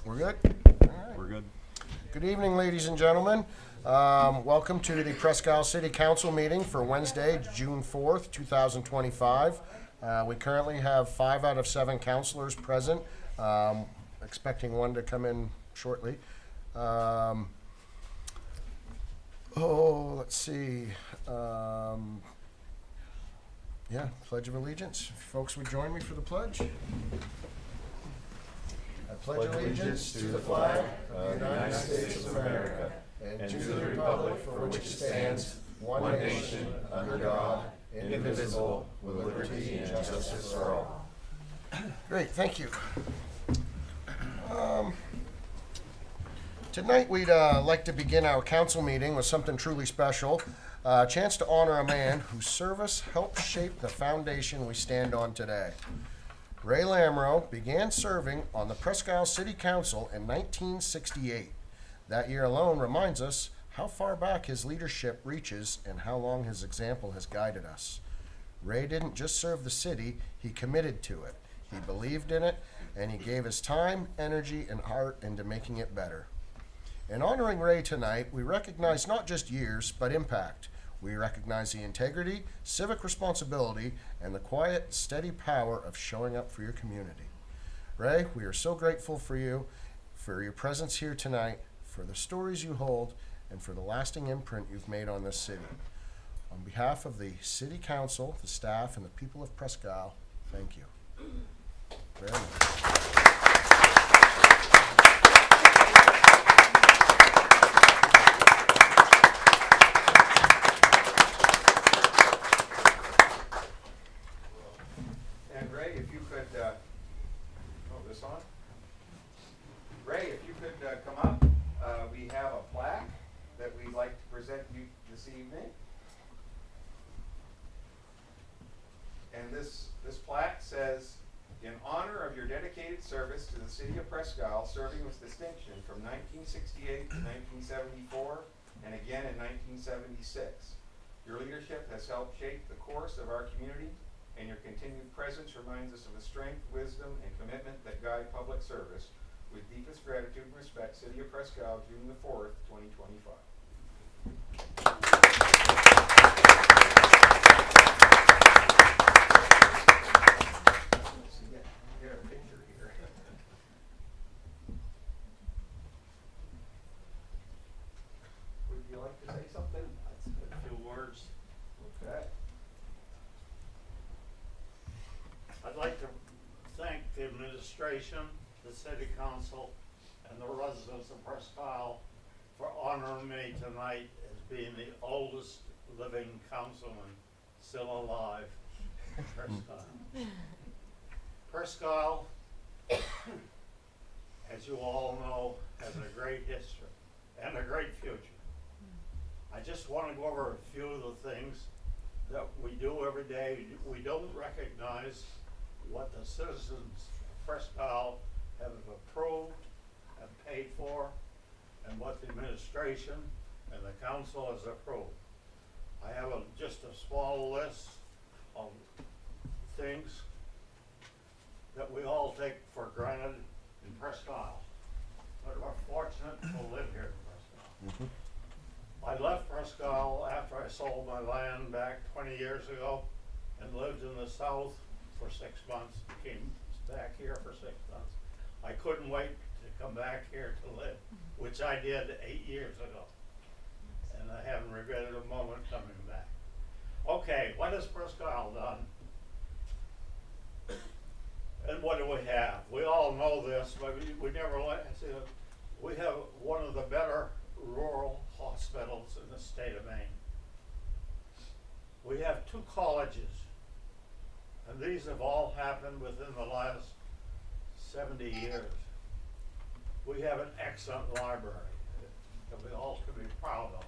We're good? All right. We're good. Good evening, ladies and gentlemen. Welcome to the Presque City Council meeting for Wednesday, June 4th, 2025. We currently have 5 out of 7 councilors present, expecting one to come in shortly. Let's see. Yeah, Pledge of Allegiance. If folks would join me for the pledge. I pledge allegiance to the flag of the United States of America and to the republic for which it stands, one nation, under God, indivisible, with liberty and justice for all. Great, thank you. Tonight we'd like to begin our council meeting with something truly special. A chance to honor a man whose service helped shape the foundation we stand on today. Ray Lamro began serving on the Presque City Council in 1968. That year alone reminds us how far back his leadership reaches and how long his example has guided us. Ray didn't just serve the city, he committed to it. He believed in it, and he gave his time, energy, and heart into making it better. In honoring Ray tonight, we recognize not just years, but impact. We recognize the integrity, civic responsibility, and the quiet, steady power of showing up for your community. Ray, we are so grateful for you, for your presence here tonight, for the stories you hold, and for the lasting imprint you've made on this city. On behalf of the City Council, the staff, and the people of Presque, thank you. Very much. Evening. And this plaque says, in honor of your dedicated service to the city of Presque, serving with distinction from 1968 to 1974 and again in 1976. Your leadership has helped shape the course of our community, and your continued presence reminds us of the strength, wisdom, and commitment that guide public service. With deepest gratitude and respect, City of Presque, June the 4th, 2025. Get a picture here. Would you like to say something? A few words. Okay. I'd like to thank the administration, the city council, and the residents of Presque for honoring me tonight as being the oldest living councilman still alive in Presque. Presque, as you all know, has a great history and a great future. I just want to go over a few of the things that we do every day. We don't recognize what the citizens of Presque have approved and paid for, and what the administration and the council has approved. I have just a small list of things that we all take for granted in Presque, but we're fortunate to live here in Presque. I left Presque after I sold my land back 20 years ago and lived in the south for 6 months, came back here for 6 months. I couldn't wait to come back here to live, which I did 8 years ago. And I haven't regretted a moment coming back. Okay, what has Presque done? And what do we have? We all know this, but we never let see. We have one of the better rural hospitals in the state of Maine. We have 2 colleges, and these have all happened within the last 70 years. We have an excellent library that we all can be proud of.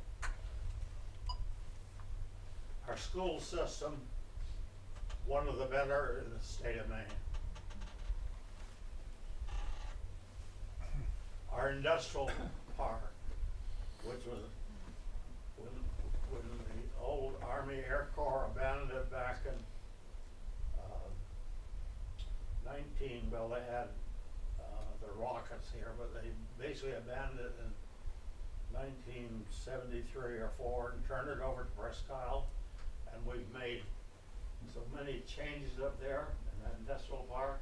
Our school system, one of the better in the state of Maine. Our industrial park, which was when the old Army Air Corps abandoned it back in 19, well, they had the rock buckets here, but they basically abandoned it in 1973 or 4 and turned it over to Presque. And we've made so many changes up there in that industrial park.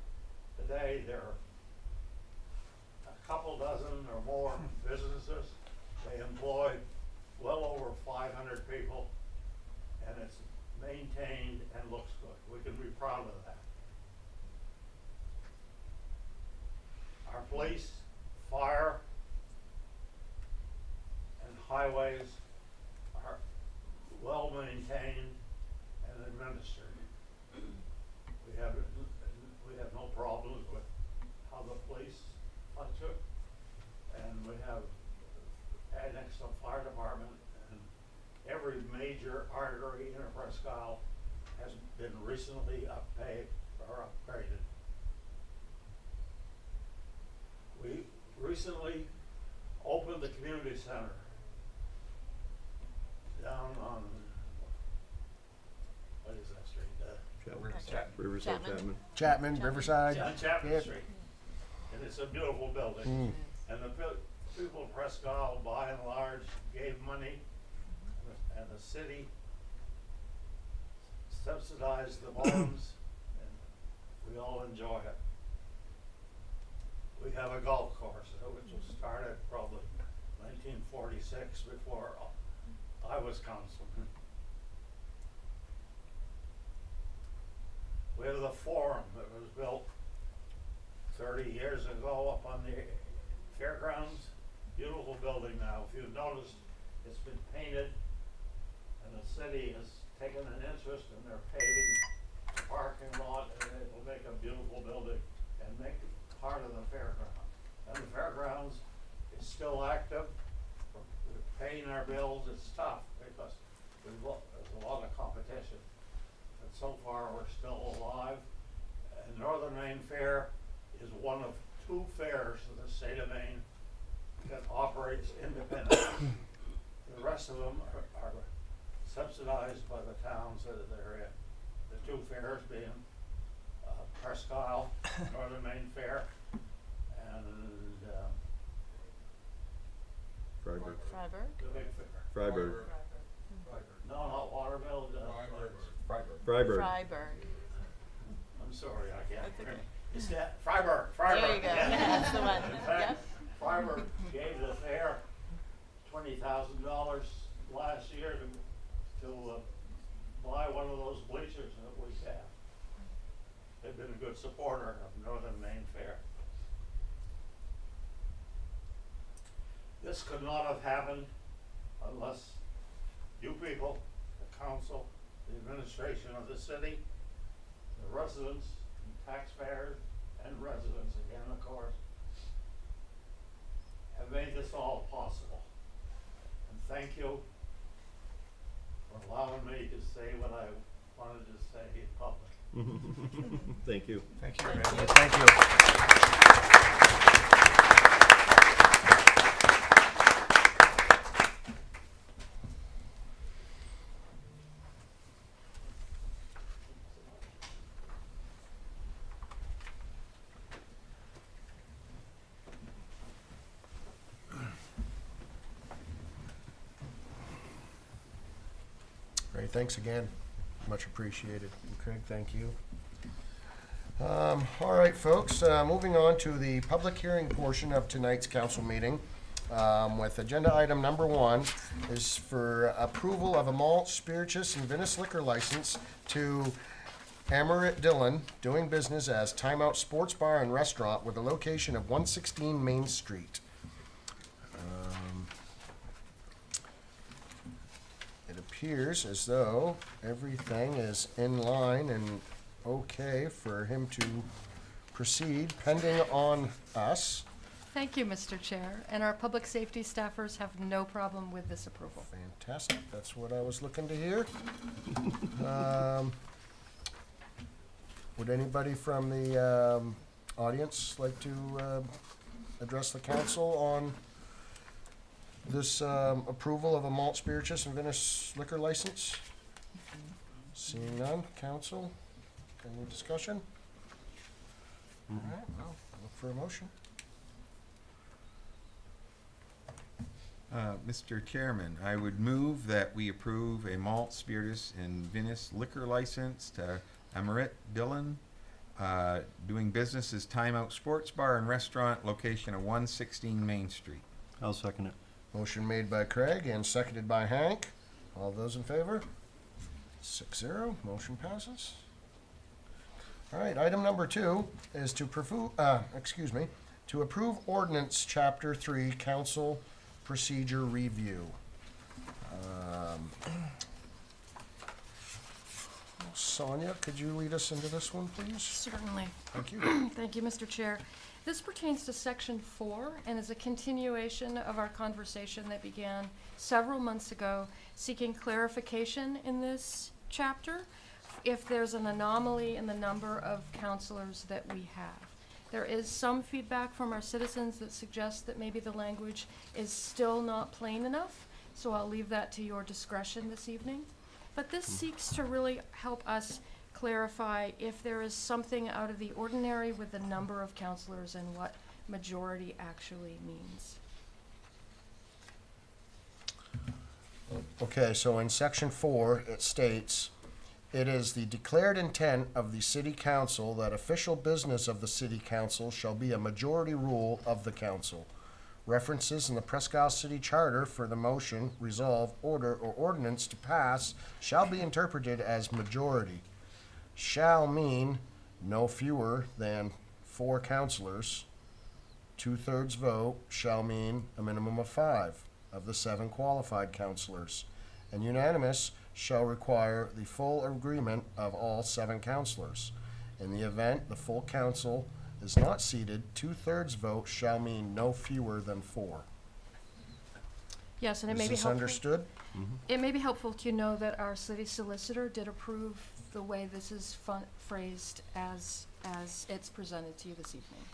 Today, there are a couple dozen or more businesses. They employ well over 500 people, and it's maintained and looks good. We can be proud of that. Our police, fire, and highways are well maintained and administered. We have no problems with how the police function, and we have annexed a fire department, and every major artery in Presque has been recently upgraded. We recently opened the community center down on, what is that street? Riverside Chapman. Chapman, Riverside. On Chapman Yep. Street. And it's a beautiful building. And the people of Presque, by and large, gave money, and the city subsidized the bonds, and we all enjoy it. We have a golf course, which was started probably 1946, before I was councilman. We have the forum that was built 30 years ago up on the fairgrounds. Beautiful building now. If you've noticed, it's been painted, and the city has taken an interest in their paving the parking lot, and it will make a beautiful building and make it part of the fairgrounds. And the fairgrounds is still active. We're paying our bills. It's tough because there's a lot of competition. But so far, we're still alive. And Northern Maine Fair is one of 2 fairs in the state of Maine that operates independently. The rest of them are subsidized by the towns that they're in. The 2 fairs being Presque, Northern Maine Fair, and Freiburg. the big fair. Freiburg. No, not Waterville. Freiburg. Freiburg. I'm sorry, I can't. That's okay. It's that Freiburg. There you go. Yeah. That's the one. In fact, Yep. Freiburg gave the fair $20,000 last year to buy one of those bleachers that we have. They've been a good supporter of Northern Maine Fair. This could not have happened unless you people, the council, the administration of the city, the residents, and taxpayers, and residents again, of course, have made this all possible. And thank you for allowing me to say what I wanted to say in public. Thank you. Thank you, Thank you. Thank you. Great, thanks again. Much appreciated. Craig, thank you. All right, folks, moving on to the public hearing portion of tonight's council meeting. With agenda item number 1 is for approval of a malt, spirituous, and vinous liquor license to Amarit Dillon, doing business as Time Out Sports Bar and Restaurant with a location of 116 Main Street. It appears as though everything is in line and okay for him to proceed, pending on us. Thank you, Mr. Chair, and our public safety staffers have no problem with this approval. Fantastic, that's what I was looking to hear. Would anybody from the audience like to address the council on this approval of a malt, spirituous, and vinous liquor license? Seeing none, council, any discussion? All right, well, look for a motion. Mr. Chairman, I would move that we approve a malt, spirits, and vinous liquor license to Amaret Dillon, doing business as Time Out Sports Bar and Restaurant, location of 116 Main Street. I'll second it. Motion made by Craig and seconded by Hank. All those in favor? 6-0, motion passes. All right, item number 2 is to approve ordinance chapter 3 council procedure review. Sonia, could you lead us into this one, please? Certainly. Thank you. Thank you, Mr. Chair. This pertains to Section 4 and is a continuation of our conversation that began several months ago, seeking clarification in this chapter if there's an anomaly in the number of counselors that we have. There is some feedback from our citizens that suggests that maybe the language is still not plain enough, so I'll leave that to your discretion this evening. But this seeks to really help us clarify if there is something out of the ordinary with the number of counselors and what majority actually means. Okay, so in section 4, it states, "It is the declared intent of the city council that official business of the city council shall be a majority rule of the council. References in the Presque City Charter for the motion, resolve, order, or ordinance to pass shall be interpreted as majority. Shall mean no fewer than 4 councilors. 2/3 vote shall mean a minimum of 5 of the 7 qualified councilors. And unanimous shall require the full agreement of all 7 councilors. In the event the full council is not seated, 2/3 vote shall mean no fewer than 4. Yes, and it may Is be this helpful. understood? It may be helpful to know that our city solicitor did approve the way this is phrased as it's presented to you this evening.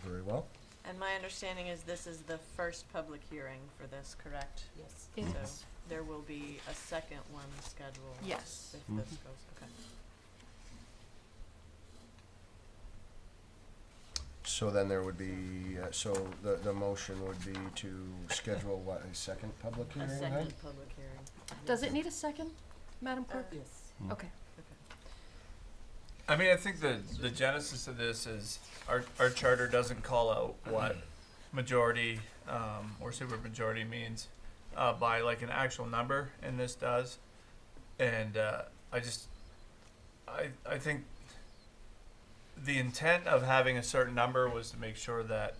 Very well. And my understanding is this is the first public hearing for this, correct? Yes. So It's, there will be a second one scheduled. Yes. If this goes, okay. So then there would be, so the motion would be to schedule what, a second public A hearing then? second public hearing. does it need a second, Madam Clerk? Yes. Okay. I mean, I think the genesis of this is our charter doesn't call out what majority or supermajority means by like an actual number, and this does. And I think the intent of having a certain number was to make sure that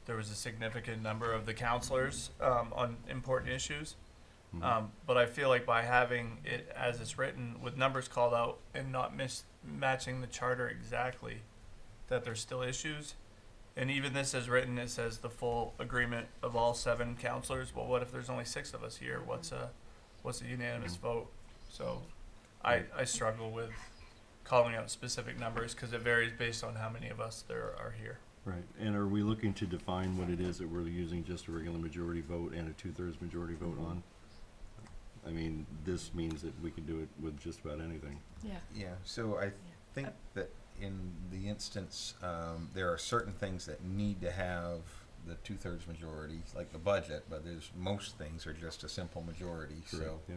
there was a significant number of the counselors on important issues. But I feel like by having it as it's written with numbers called out and not matching the charter exactly, that there's still issues. And even this as written, it says the full agreement of all 7 counselors. Well, what if there's only 6 of us here? What's a unanimous vote? So I struggle with calling out specific numbers because it varies based on how many of us there are here. Right, and are we looking to define what it is that we're using just a regular majority vote and a 2/3 majority vote on? I mean, this means that we can do it with just about anything. Yeah. Yeah, so I think that in the instance, there are certain things that need to have the 2/3 majority, like the budget, but there's most things are just a simple majority, so. Correct, yeah.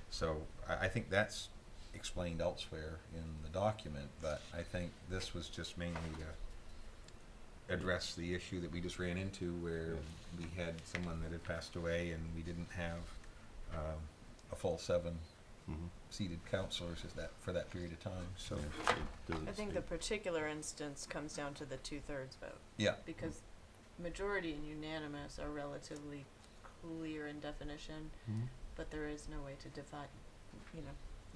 So I think that's explained elsewhere in the document, but I think this was just mainly to address the issue that we just ran into where we had someone that had passed away and we didn't have a full 7 seated counselors for that period of time, so. Yeah, it doesn't I think the state- particular instance comes down to the 2/3 vote. Yeah. Because majority and unanimous are relatively clear in definition, but there is no way to define, you know,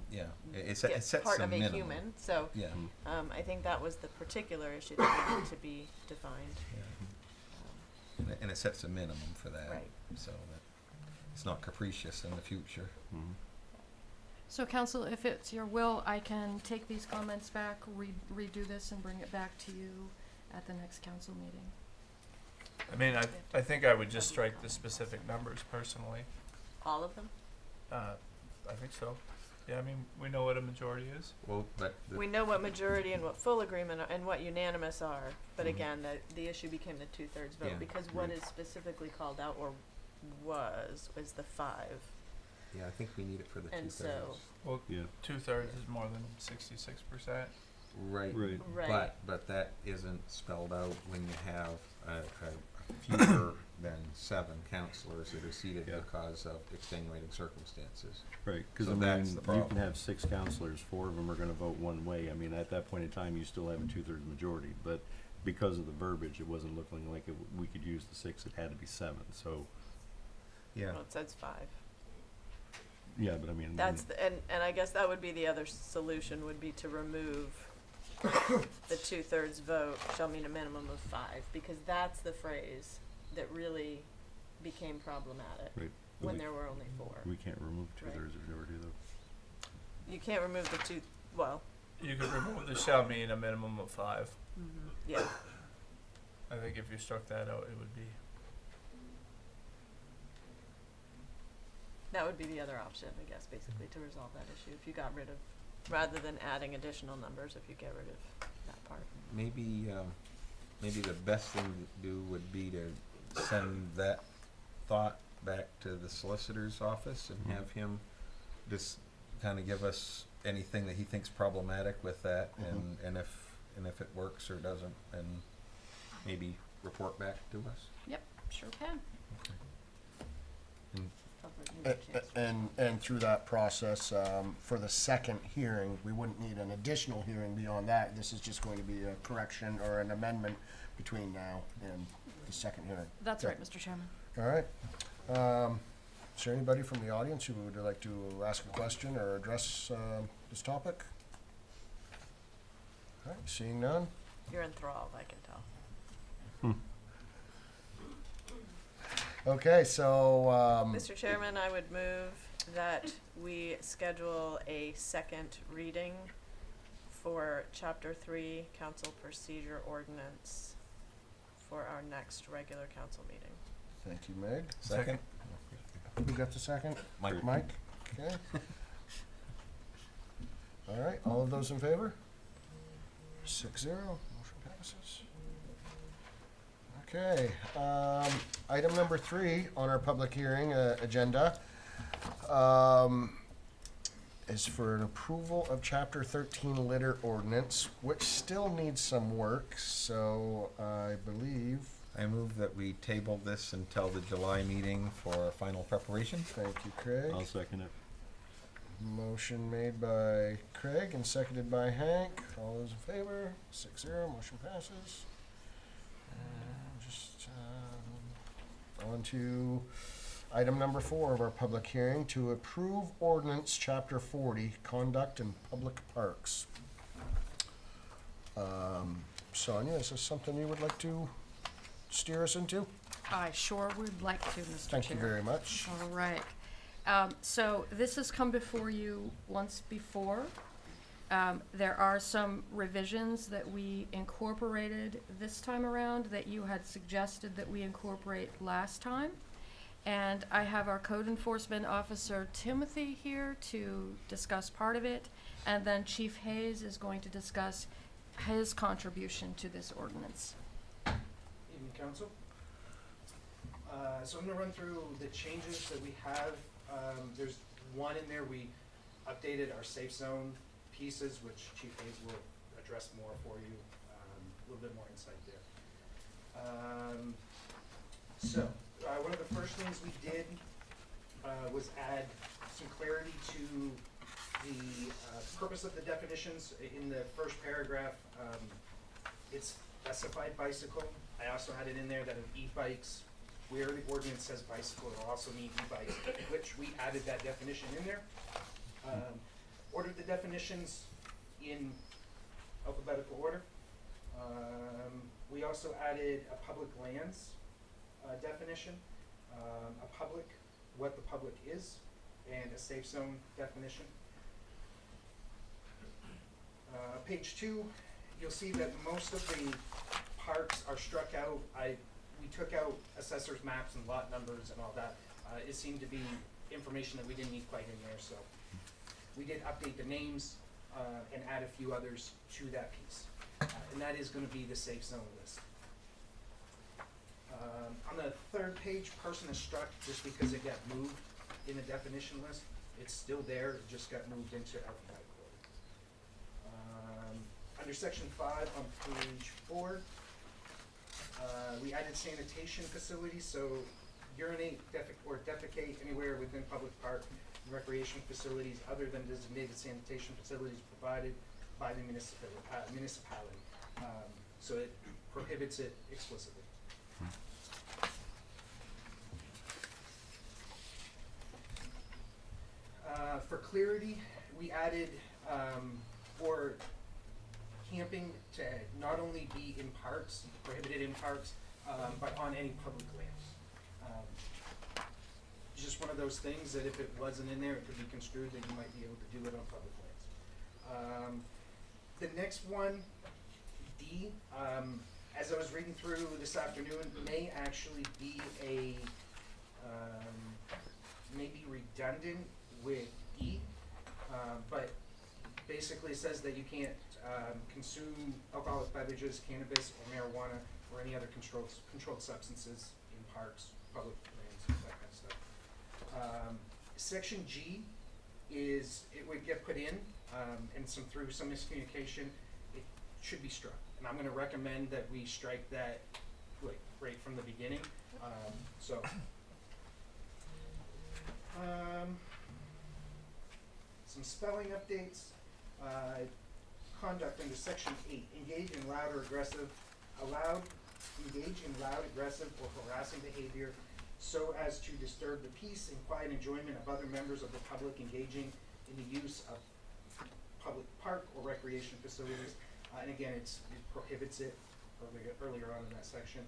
Yeah, it get sets part a of a minimum. human. So Yeah, I think that was the particular issue that needed to be defined. and it sets a minimum for that, Right. so that it's not capricious in the future. So council, if it's your will, I can take these comments back, redo this and bring it back to you at the next council meeting. I mean, I think I would just strike the specific numbers personally. All of them? I think so. Yeah, I mean, we know what a majority is. Well, but We know what majority and what full agreement and what unanimous are, but Mhm. again, the issue became the 2/3 vote Yeah. because what Right. is specifically called out or was the 5. yeah, I think we need it for the And 2/3. so- Well, Yeah, 2/3 is more than 66%. Right. right. Right. But that isn't spelled out when you have a fewer than 7 counselors that are seated Yeah. because of extenuating circumstances. Right, because So I that's mean, the you problem. can have 6 counselors, 4 of them are gonna vote one way. I mean, at that point in time, you still have a 2/3 majority, but because of the verbiage, it wasn't looking like we could use the 6, it had to be 7, so, Yeah. Well, it says 5. yeah, but I mean. That's and I guess that would be the other solution would be to remove the 2/3 vote shall mean a minimum of 5 because that's the phrase that really became problematic Right. when We- there were only 4. We can't remove Right. 2/3 majority though. You can't remove the 2. Well, You could remove the shall mean a minimum of 5. yeah. I think if you struck that out, it would be. That would be the other option, I guess, basically to resolve that issue. If you got rid of, rather than adding additional numbers, if you get rid of that part. Maybe the best thing to do would be to send that thought back to the solicitor's office and Mhm. have him just kind of give us anything that he thinks problematic with that, and if it works or doesn't, and maybe report back to us. Yep, sure can. And And through that process, for the second hearing, we wouldn't need an additional hearing beyond that. This is just going to be a correction or an amendment between now and the second hearing. That's Yeah. right, Mr. Chairman. All right. Is there anybody from the audience who would like to ask a question or address this topic? All right, seeing none. You're enthralled, I can tell. Okay, so, Mr. Chairman, I would move that we schedule a second reading for Chapter 3 Council Procedure Ordinance for our next regular council meeting. thank you, Meg. Second? Who got the second? Mike. Mike? Okay. All right, all of those in favor? 6-0, motion passes. Okay, item number 3 on our public hearing agenda is for an approval of Chapter 13 litter ordinance, which still needs some work, so I believe, I move that we table this until the July meeting for final preparation. thank you, Craig. I'll second it. Motion made by Craig and seconded by Hank. All those in favor? 6-0, motion passes. Just on to item number 4 of our public hearing, to approve ordinance chapter 40, conduct in public parks. Sonia, is this something you would like to steer us into? I sure would like to, Mr. Chair. Thank you very much. All right. So this has come before you once before. There are some revisions that we incorporated this time around that you had suggested that we incorporate last time. And I have our code enforcement officer Timothy here to discuss part of it. And then Chief Hayes is going to discuss his contribution to this ordinance. Evening, Council. So I'm gonna run through the changes that we have. There's one in there, we updated our safe zone pieces, which Chief Hayes will address more for you, a little bit more insight there. One of the first things we did was add some clarity to the purpose of the definitions. In the first paragraph, it's specified bicycle. I also had it in there that of e-bikes, where the ordinance says bicycle, it'll also mean e-bikes, which we added that definition in there. Ordered the definitions in alphabetical order. We also added a public lands definition, a public, what the public is, and a safe zone definition. Page 2, you'll see that most of the parks are struck out. We took out assessor's maps and lot numbers and all that. It seemed to be information that we didn't need quite in there, so We did update the names and add a few others to that piece. And that is gonna be the safe zone list. On the third page, person is struck just because it got moved in the definition list. It's still there, it just got moved into LPI code. Under section 5 on page 4, we added sanitation facilities, so urinate, or defecate anywhere within public park and recreation facilities other than designated sanitation facilities provided by the municipality. So it prohibits it explicitly. For clarity, we added for camping to not only be in parks, prohibited in parks, but on any public land. Just one of those things that if it wasn't in there, it could be construed that you might be able to do it on public lands. The next one, D, as I was reading through this afternoon, may actually be a, maybe redundant with E, but basically it says that you can't consume alcoholic beverages, cannabis, or marijuana, or any other controlled substances in parks, public lands, that kind of stuff. Section G is, it would get put in, and through some miscommunication, it should be struck. And I'm gonna recommend that we strike that, like, right from the beginning, some spelling updates. Conduct under section 8, engage in loud, aggressive, or harassing behavior so as to disturb the peace and quiet enjoyment of other members of the public engaging in the use of public park or recreation facilities. And again, it prohibits it earlier on in that section.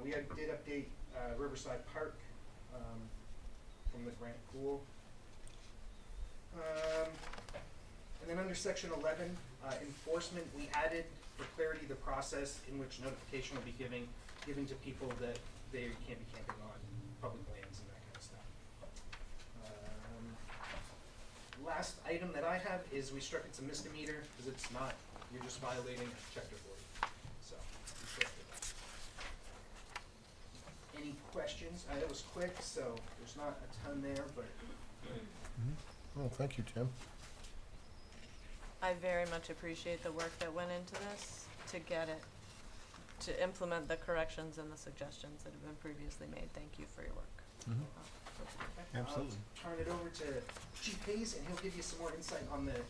We did update Riverside Park from the Grant Pool. And then under section 11, enforcement, we added for clarity the process in which notification will be given to people that they can't be camping on public lands and that kind of stuff. Last item that I have is we struck it's a misdemeanor because it's not, you're just violating chapter 40. So we struck it. Any questions? It was quick, so there's not a ton there, but. Oh, thank you, Tim. I very much appreciate the work that went into this to get it, to implement the corrections and the suggestions that have been previously made. Thank you for your work. Absolutely. I'll turn it over to Chief Hayes, and he'll give you some more insight on the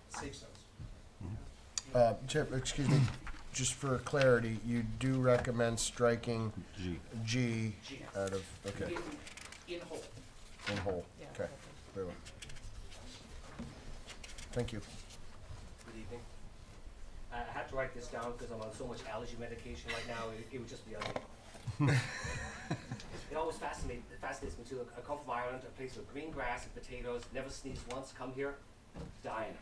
safe zones. Chip, excuse me, just for clarity, you do recommend striking G G. out of, okay, In whole. in whole, Yeah. okay, clearly. Thank you. Good evening. I had to write this down because I'm on so much allergy medication right now, it would just be ugly. It always fascinates me too. I come from Ireland, a place with green grass and potatoes, never sneezed once, come here, dying.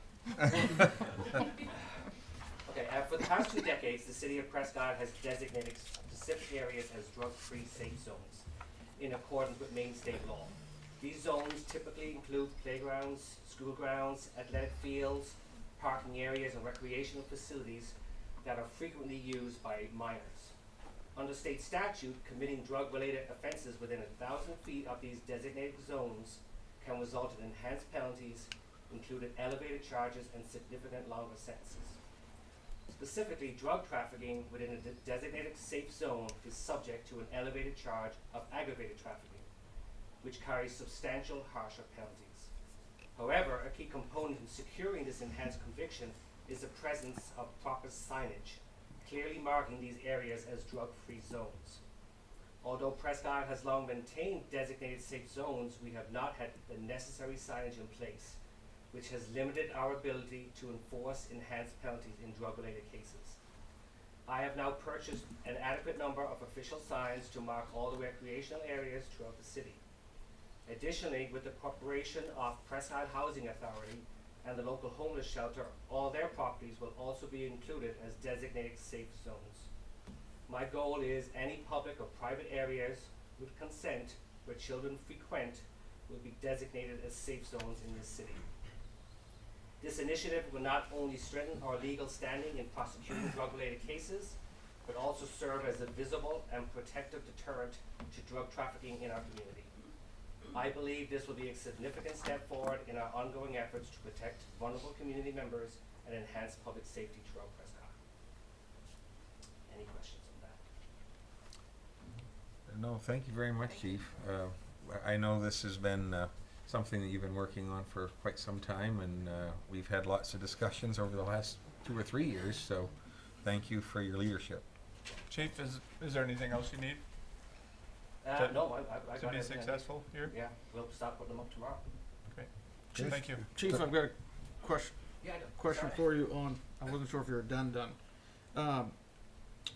Okay, for the past 2 decades, the city of Presque has designated specific areas as drug-free safe zones in accordance with Maine state law. These zones typically include playgrounds, school grounds, athletic fields, parking areas, and recreational facilities that are frequently used by minors. Under state statute, committing drug-related offenses within 1,000 feet of these designated zones can result in enhanced penalties, including elevated charges and significant longer sentences. Specifically, drug trafficking within a designated safe zone is subject to an elevated charge of aggravated trafficking, which carries substantial harsher penalties. However, a key component in securing this enhanced conviction is the presence of proper signage, clearly marking these areas as drug-free zones. Although Presque has long maintained designated safe zones, we have not had the necessary signage in place, which has limited our ability to enforce enhanced penalties in drug-related cases. I have now purchased an adequate number of official signs to mark all the recreational areas throughout the city. Additionally, with the cooperation of Presque Housing Authority and the local homeless shelter, all their properties will also be included as designated safe zones. My goal is any public or private areas with consent where children frequent will be designated as safe zones in this city. This initiative will not only strengthen our legal standing in prosecuting drug-related cases, but also serve as a visible and protective deterrent to drug trafficking in our community. I believe this will be a significant step forward in our ongoing efforts to protect vulnerable community members and enhance public safety throughout Prescott. Any questions on that? No, thank you very much, Chief. I know this has been something that you've been working on for quite some time, and we've had lots of discussions over the last 2 or 3 years, so thank you for your leadership. Chief, is there anything else you need No, I to got be everything I need. successful here? Yeah, we'll start putting them up tomorrow. Chief? Thank you. Chief, I've got a question Yeah, I know. question Sorry. for you on. I wasn't sure if you were done.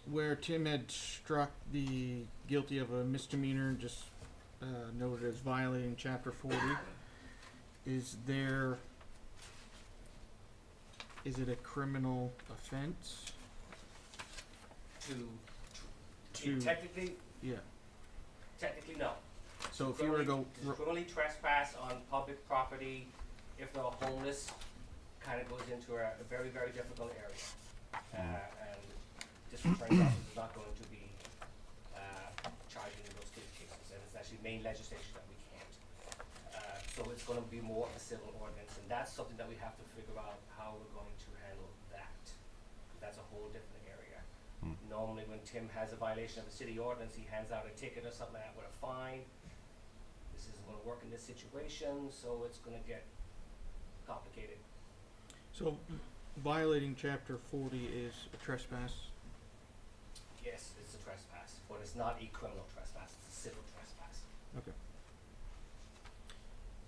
Where Tim had struck the guilty of a misdemeanor, just noted as violating Chapter 40. Is it a criminal offense? Technically, Yeah. no. So if you were to go, Criminally trespass on public property, if they're homeless, kind of goes into a very, very difficult area. And district attorney's office is not going to be charging in those cases, and it's actually main legislation that we can't. So it's gonna be more of a civil ordinance, and that's something that we have to figure out how we're going to handle that. That's a whole different area. Normally, when Tim has a violation of a city ordinance, he hands out a ticket or something like that with a fine. This isn't gonna work in this situation, so it's gonna get complicated. so violating Chapter 40 is a trespass. Yes, it's a trespass, but it's not a criminal trespass, it's a civil trespass. Okay.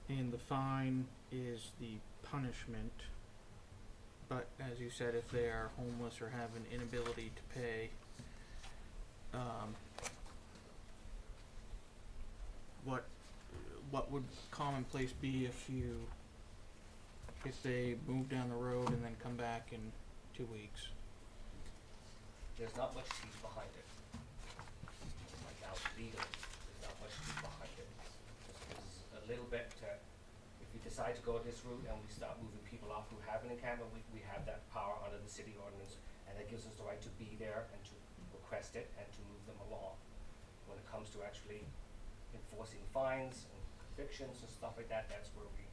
And the fine is the punishment. But as you said, if they are homeless or have an inability to pay, what would commonplace be if they move down the road and then come back in 2 weeks? There's not much teeth behind it. Like now, legally, there's not much teeth behind it. Just gives a little bit to, if we decide to go this route and we start moving people off who have an encampment, we have that power under the city ordinance, and that gives us the right to be there and to request it and to move them along. When it comes to actually enforcing fines and convictions and stuff like that, that's where we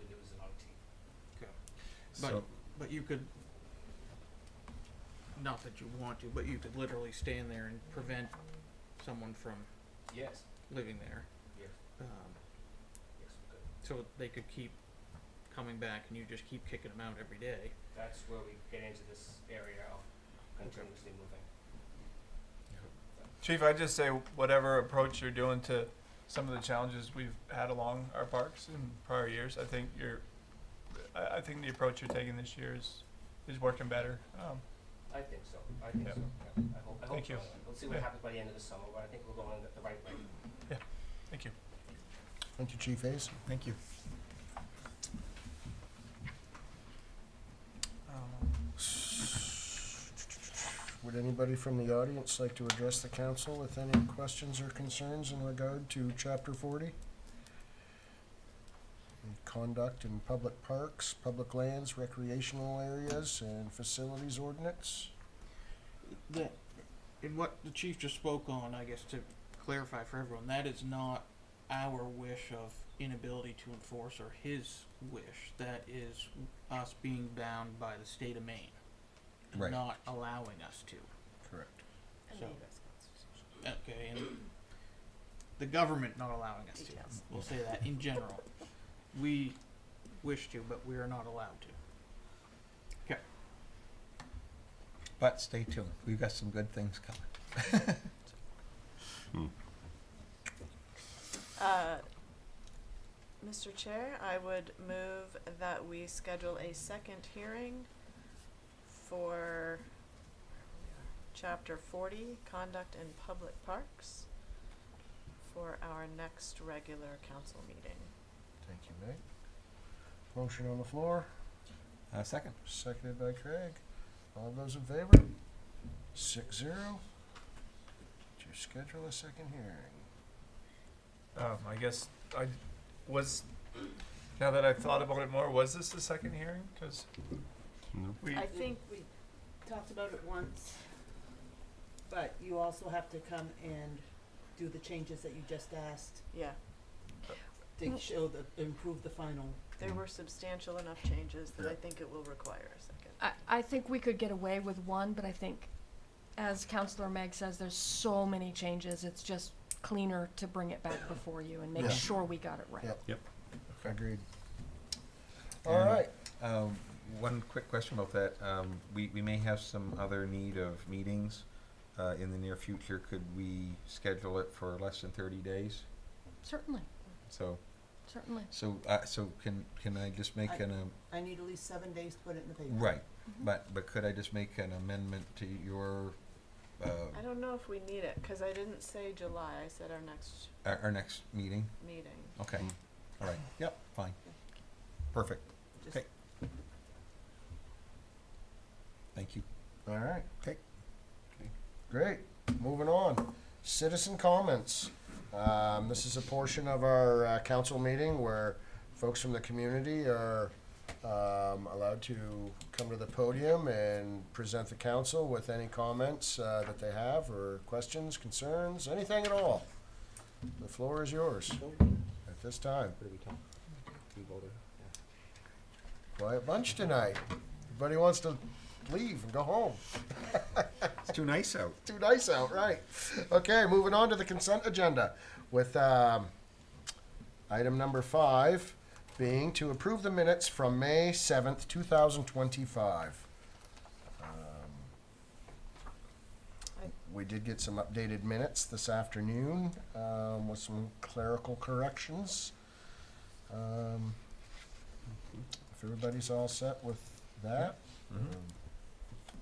lose a lot of teeth. Okay. So, But you could, not that you want to, but you could literally stand there and prevent someone from Yes, living there. yes, yes, we could. So they could keep coming back and you just keep kicking them out every day. That's where we get into this area of continuously moving. Chief, I'd just say whatever approach you're doing to some of the challenges we've had along our parks in prior years, I think I think the approach you're taking this year is working better. I think so, I think Yeah. so, yeah. I hope Thank so. you. We'll see what Yeah. happens by the end of the summer, but I think we're going the right way. Thank you. Thank you, Chief Hayes. thank you. Would anybody from the audience like to address the council with any questions or concerns in regard to Chapter 40? Conduct in public parks, public lands, recreational areas, and facilities ordinance? And what the chief just spoke on, I guess to clarify for everyone, that is not our wish of inability to enforce or his wish. That is us being bound by the state of Maine. And Right. not allowing us to. Correct. And So- the US Constitution. Okay, and the government not allowing us Details. to. We'll say that in general. We wish to, but we are not allowed to. Okay. But stay tuned. We've got some good things coming. Mr. Chair, I would move that we schedule a second hearing for Chapter 40, Conduct in Public Parks, for our next regular council meeting. Thank you, Meg. Motion on the floor, Second. seconded by Craig. All those in favor? 6-0. To schedule a second hearing. I guess now that I've thought about it more, was this the second hearing? Because No. we, I think we talked about it once, but you also have to come and do the changes that you just asked Yeah, to show improve the final. there were substantial enough changes that I Yeah. think it will require a second. I think we could get away with one, but I think, as Councillor Meg says, there's so many changes, it's just cleaner to bring it back before you and make Yeah. sure we got it right. Yep. Yep. Agreed. All And, right. One quick question about that. We may have some other need of meetings in the near future. Could we schedule it for less than 30 days? Certainly, So, certainly. so can I just make I need at least 7 days to put it in the paper. right? Mhm. But could I just make an amendment to your I don't know if we need it, cause I didn't say July, I said our next our next meeting? meeting. Okay. All right. Yep. Fine. Perfect. Just- Okay. Thank you. All right. Okay. Great. Moving on. Citizen comments. This is a portion of our council meeting where folks from the community are allowed to come to the podium and present the council with any comments that they have or questions, concerns, anything at all. The floor is yours at this time. Quiet bunch tonight. Everybody wants to leave and go home. It's too nice out. Too nice out, right? Okay, moving on to the consent agenda with item number 5 being to approve the minutes from May 7th, 2025. We did get some updated minutes this afternoon with some clerical corrections. If everybody's all set with that. Mhm.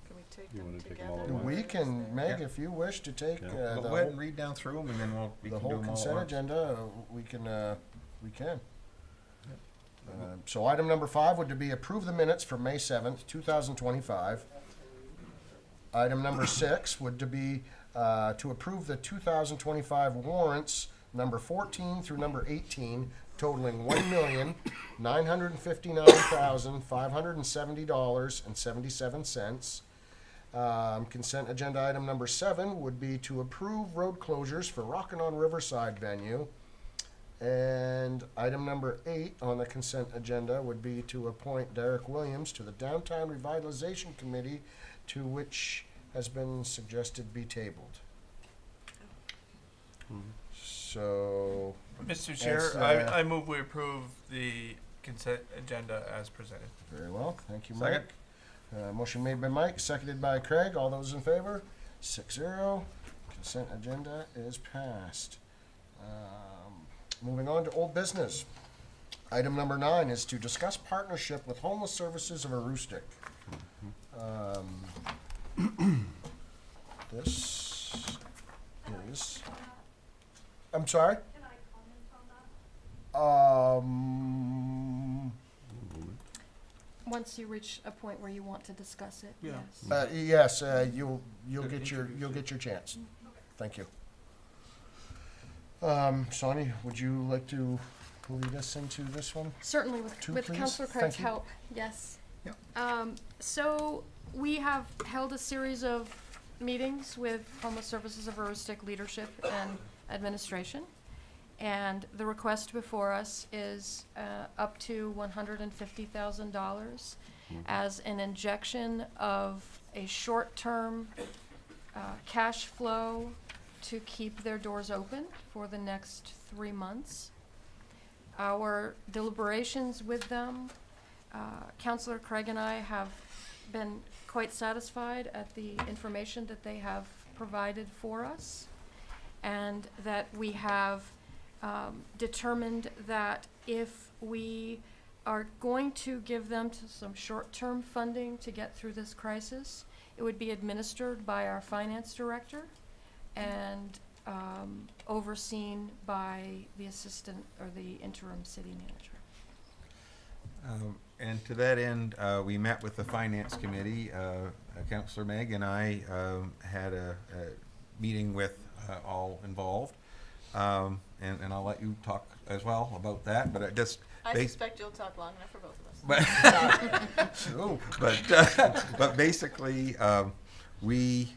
Can we take You them wanna take 'em together? all at or once? We is can, there- Meg, Yeah. if you wish to take Yeah. Well, the go ahead and whole, read down through them, and then we the can do whole them all at consent once. agenda, we can. So item number 5 would be approve the minutes for May 7th, 2025. Item number 6 would to be to approve the 2025 warrants, number 14 through number 18, totaling $1,959,570.77. Consent agenda item number 7 would be to approve road closures for Rockin' on Riverside venue. And item number 8 on the consent agenda would be to appoint Derek Williams to the Downtown Revitalization Committee, to which has been suggested be tabled. So, Mr. Chair, As, I move we approve the consent agenda as presented. very well, thank you, Second. Mike. Motion made by Mike, seconded by Craig. All those in favor? 6-0. Consent agenda is passed. Moving on to old business. Item number 9 is to discuss partnership with Homeless Services of Aroostook. This is. I'm sorry? Once you reach a point where you want to discuss it, Yeah. yes. Yes, you'll get your chance. Thank you. Sonny, would you like to lead us into this one? Certainly, Two, with please. Councillor Thank Craig's you. help, yes. Yep. So we have held a series of meetings with Homeless Services of Aroostook leadership and administration. And the request before us is up to $150,000 as an injection of a short-term cash flow to keep their doors open for the next 3 months. Our deliberations with them, Councillor Craig and I have been quite satisfied at the information that they have provided for us, and that we have determined that if we are going to give them some short-term funding to get through this crisis, it would be administered by our finance director and overseen by the assistant or the interim city manager. And to that end, we met with the Finance Committee. Councillor Meg and I had a meeting with all involved. and I'll let you talk as well about that, but it just. I bas- suspect you'll talk long enough for both of us. But basically, we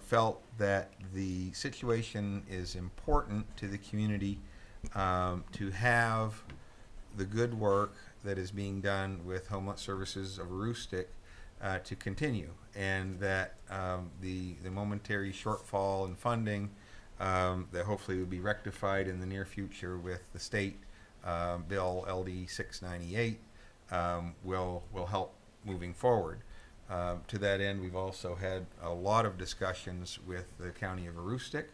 felt that the situation is important to the community to have the good work that is being done with Homeless Services of Aroostook to continue, and that the momentary shortfall in funding that hopefully will be rectified in the near future with the state bill LD 698 will help moving forward. To that end, we've also had a lot of discussions with the County of Aroostook,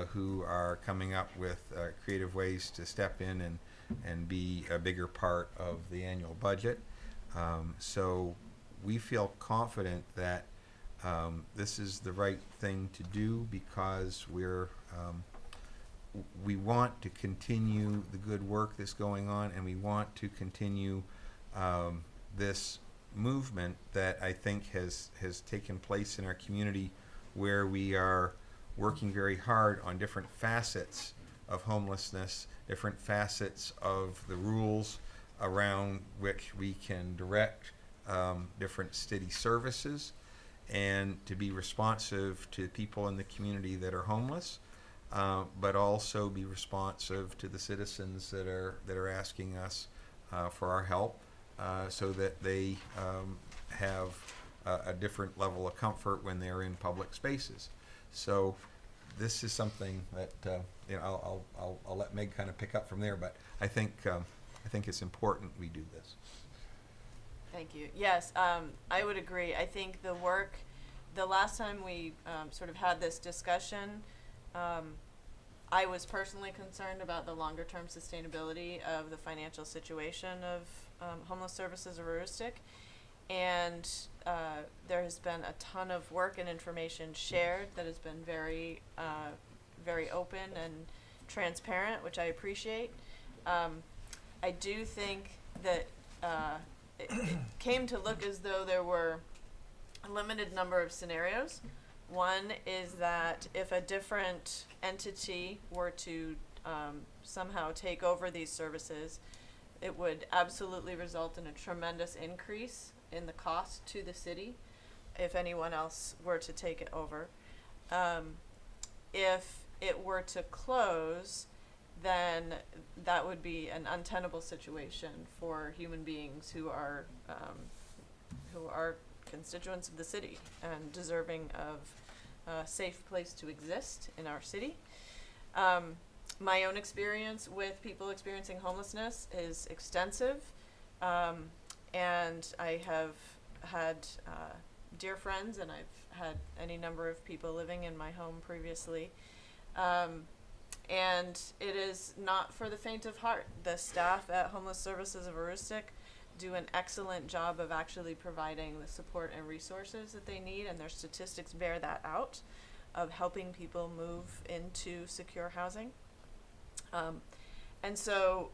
who are coming up with creative ways to step in and be a bigger part of the annual budget. So we feel confident that this is the right thing to do, because we want to continue the good work that's going on, and we want to continue this movement that I think has taken place in our community, where we are working very hard on different facets of homelessness, different facets of the rules around which we can direct different city services, and to be responsive to people in the community that are homeless, but also be responsive to the citizens that are asking us for our help, so that they have a different level of comfort when they're in public spaces. So this is something that I'll let Meg kind of pick up from there, but I think it's important we do this. Thank you. Yes, I would agree. I think the last time we sort of had this discussion, I was personally concerned about the longer term sustainability of the financial situation of Homeless Services of Aroostook. And there has been a ton of work and information shared that has been very, very open and transparent, which I appreciate. I do think that it came to look as though there were a limited number of scenarios. One is that if a different entity were to somehow take over these services, it would absolutely result in a tremendous increase in the cost to the city if anyone else were to take it over. If it were to close, then that would be an untenable situation for human beings who are constituents of the city and deserving of a safe place to exist in our city. My own experience with people experiencing homelessness is extensive, and I have had dear friends, and I've had any number of people living in my home previously. And it is not for the faint of heart. The staff at Homeless Services of Aroostook do an excellent job of actually providing the support and resources that they need, and their statistics bear that out, of helping people move into secure housing. And so,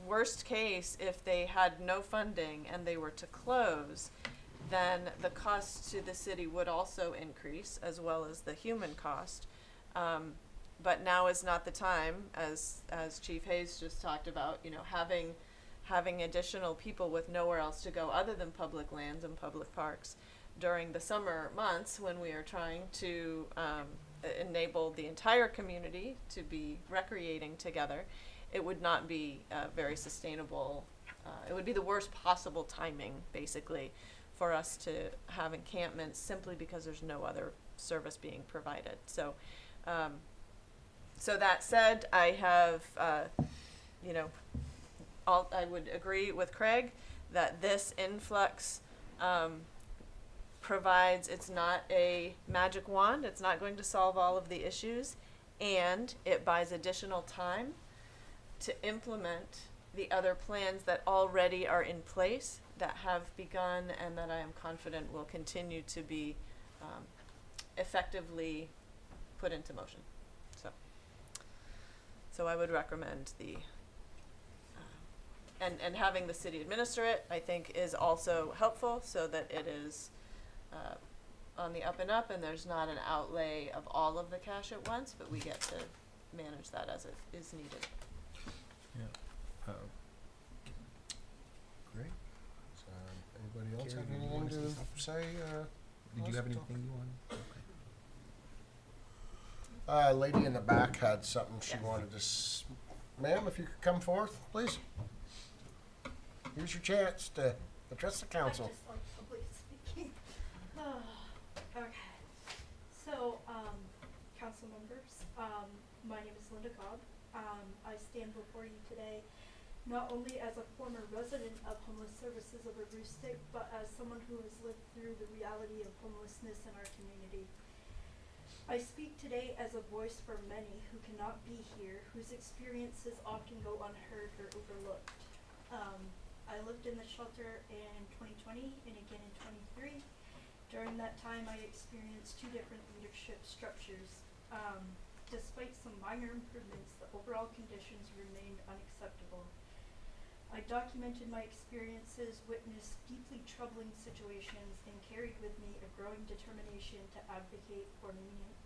worst case, if they had no funding and they were to close, then the cost to the city would also increase, as well as the human cost. But now is not the time, as Chief Hayes just talked about, having additional people with nowhere else to go other than public lands and public parks during the summer months, when we are trying to enable the entire community to be recreating together. It would not be very sustainable. It would be the worst possible timing, basically, for us to have encampments, simply because there's no other service being provided. So, so that said, I have, I would agree with Craig that this influx provides, it's not a magic wand, it's not going to solve all of the issues, and it buys additional time to implement the other plans that already are in place, that have begun, and that I am confident will continue to be effectively put into motion. So I would recommend the and having the city administer it, I think, is also helpful, so that it is on the up and up, and there's not an outlay of all of the cash at once, but we get to manage that as it is needed. Great. Anybody else Gary, have did you anything wanna say to something? say? Did you have Last anything you wanted? Lady in the back had something she Yes. wanted to ma'am, if you could come forth, please. Here's your chance to address the council. I just like public speaking. Okay. So, council members, my name is Linda Cobb. I stand before you today not only as a former resident of Homeless Services of Aroostook, but as someone who has lived through the reality of homelessness in our community. I speak today as a voice for many who cannot be here, whose experiences often go unheard or overlooked. I lived in the shelter in 2020 and again in 23. During that time, I experienced two different leadership structures. Despite some minor improvements, the overall conditions remained unacceptable. I documented my experiences, witnessed deeply troubling situations, and carried with me a growing determination to advocate for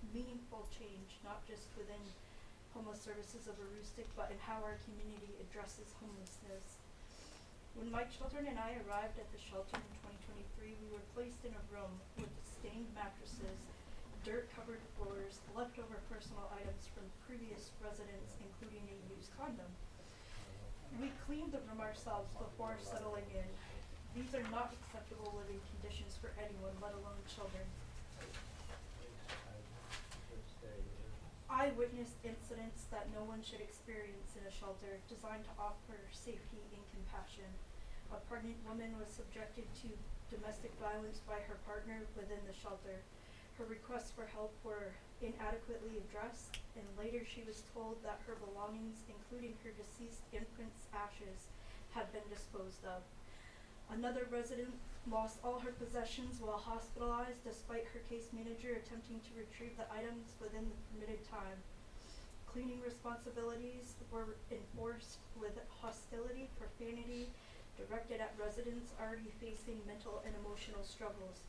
meaningful change, not just within Homeless Services of Aroostook, but in how our community addresses homelessness. When my children and I arrived at the shelter in 2023, we were placed in a room with stained mattresses, dirt-covered floors, leftover personal items from previous residents, including a used condom. We cleaned the room ourselves before settling in. These are not acceptable living conditions for anyone, let alone children. I witnessed incidents that no one should experience in a shelter designed to offer safety and compassion. A pregnant woman was subjected to domestic violence by her partner within the shelter. Her requests for help were inadequately addressed, and later she was told that her belongings, including her deceased infant's ashes, had been disposed of. Another resident lost all her possessions while hospitalized, despite her case manager attempting to retrieve the items within the permitted time. Cleaning responsibilities were enforced with hostility, profanity directed at residents already facing mental and emotional struggles.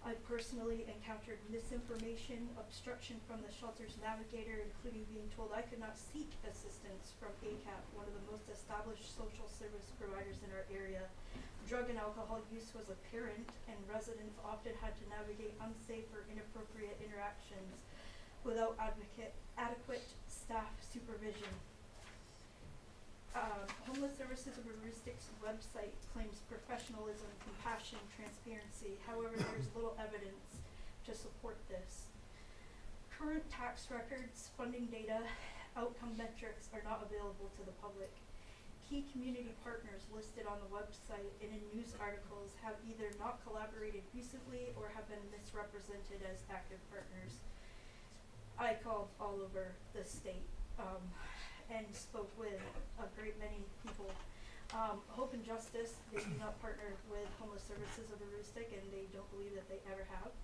I personally encountered misinformation, obstruction from the shelter's navigator, including being told I could not seek assistance from ACAP, one of the most established social service providers in our area. Drug and alcohol use was apparent, and residents often had to navigate unsafe or inappropriate interactions without adequate staff supervision. Homeless Services of Aroostook's website claims professionalism, compassion, transparency. However, there is little evidence to support this. Current tax records, funding data, outcome metrics are not available to the public. Key community partners listed on the website and in news articles have either not collaborated recently or have been misrepresented as active partners. I called all over the state and spoke with a great many people. Hope and Justice, they do not partner with Homeless Services of Aroostook, and they don't believe that they ever have.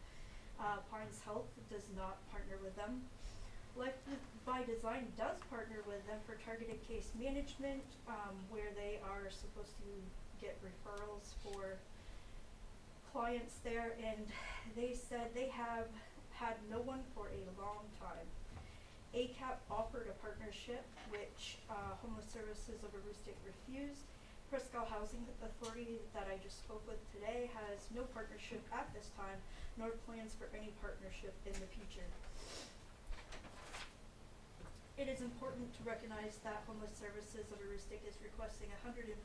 Pines Health does not partner with them. Life by Design does partner with them for targeted case management, where they are supposed to get referrals for clients there, and they said they have had no one for a long time. ACAP offered a partnership, which Homeless Services of Aroostook refused. Presque Housing Authority that I just spoke with today has no partnership at this time, nor plans for any partnership in the future. It is important to recognize that Homeless Services of Aroostook is requesting $150,000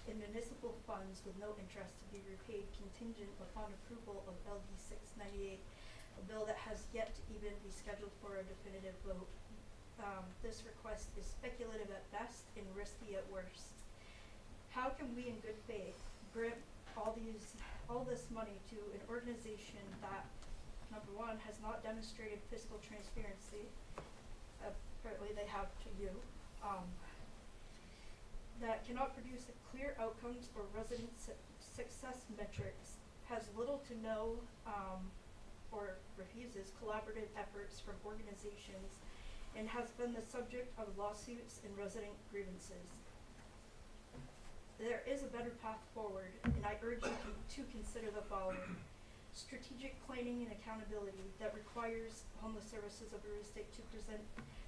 in municipal funds with no interest to be repaid contingent upon approval of LD 698. A bill that has yet to even be scheduled for a definitive vote. This request is speculative at best and risky at worst. How can we in good faith grant all this money to an organization that, number one, has not demonstrated fiscal transparency? Apparently they have to you. That cannot produce clear outcomes or resident success metrics, has little to no or refuses collaborative efforts from organizations, and has been the subject of lawsuits and resident grievances. There is a better path forward, and I urge you to consider the following. strategic planning and accountability that requires homeless services of Aroostook to present